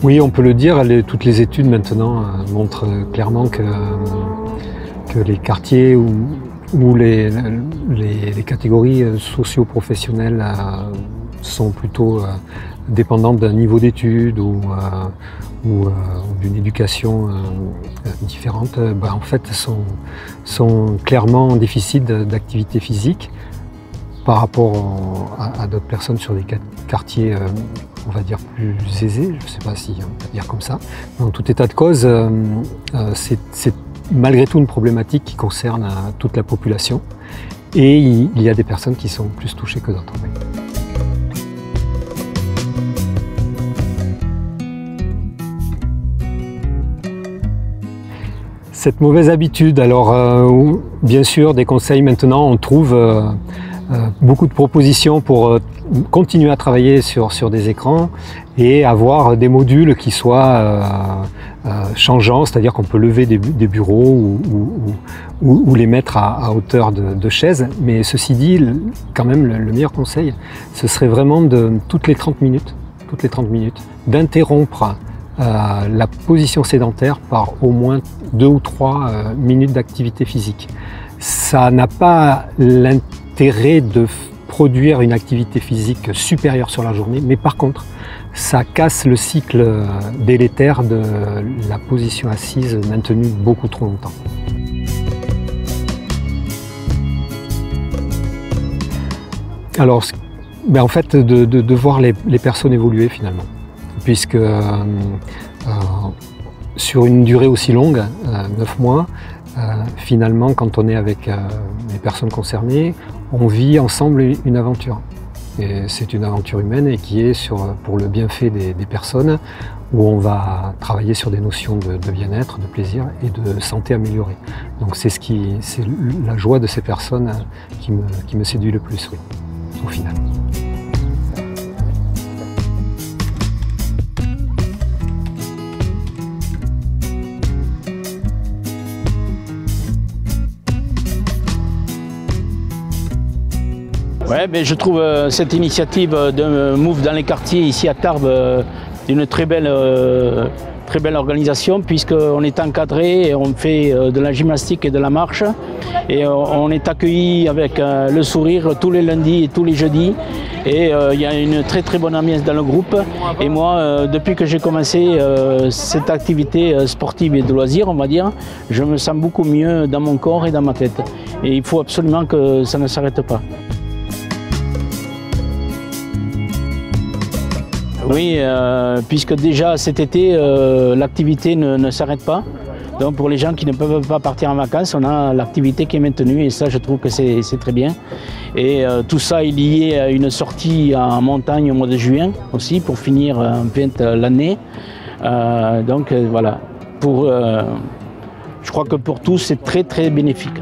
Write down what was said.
Oui, on peut le dire, toutes les études maintenant montrent clairement que les quartiers où les catégories socio-professionnelles sont plutôt dépendantes d'un niveau d'études ou d'une éducation différente, en fait sont clairement en déficit d'activité physique par rapport à d'autres personnes sur des quartiers on va dire plus aisés, je ne sais pas si on peut dire comme ça. En tout état de cause, c'est malgré tout une problématique qui concerne toute la population et il y a des personnes qui sont plus touchées que d'autres. Oui. Cette mauvaise habitude, alors bien sûr des conseils maintenant, on trouve beaucoup de propositions pour continuer à travailler sur des écrans et avoir des modules qui soient changeants, c'est-à-dire qu'on peut lever des bureaux ou les mettre à hauteur de chaises. Mais ceci dit, quand même le meilleur conseil, ce serait vraiment toutes les 30 minutes, d'interrompre la position sédentaire par au moins 2 ou 3 minutes d'activité physique. Ça n'a pas l'intérêt de produire une activité physique supérieure sur la journée, mais par contre, ça casse le cycle délétère de la position assise maintenue beaucoup trop longtemps. Alors, en fait, de voir les personnes évoluer finalement, puisque sur une durée aussi longue, 9 mois, finalement, quand on est avec les personnes concernées, on vit ensemble une aventure. Et c'est une aventure humaine et qui est pour le bienfait des personnes, où on va travailler sur des notions de bien-être, de plaisir et de santé améliorée. Donc c'est la joie de ces personnes qui me séduit le plus, oui, au final. Ouais, mais je trouve cette initiative de Move dans les quartiers ici à Tarbes une très belle organisation, puisqu'on est encadré et on fait de la gymnastique et de la marche et on est accueilli avec le sourire tous les lundis et tous les jeudis et il y a une très bonne ambiance dans le groupe. Et moi, depuis que j'ai commencé cette activité sportive et de loisirs, on va dire, je me sens beaucoup mieux dans mon corps et dans ma tête, et il faut absolument que ça ne s'arrête pas. Oui, puisque déjà cet été, l'activité ne s'arrête pas. Donc pour les gens qui ne peuvent pas partir en vacances, on a l'activité qui est maintenue et ça, je trouve que c'est très bien. Et tout ça est lié à une sortie en montagne au mois de juin aussi, pour finir en pleine l'année. Donc voilà, je crois que pour tous, c'est très bénéfique.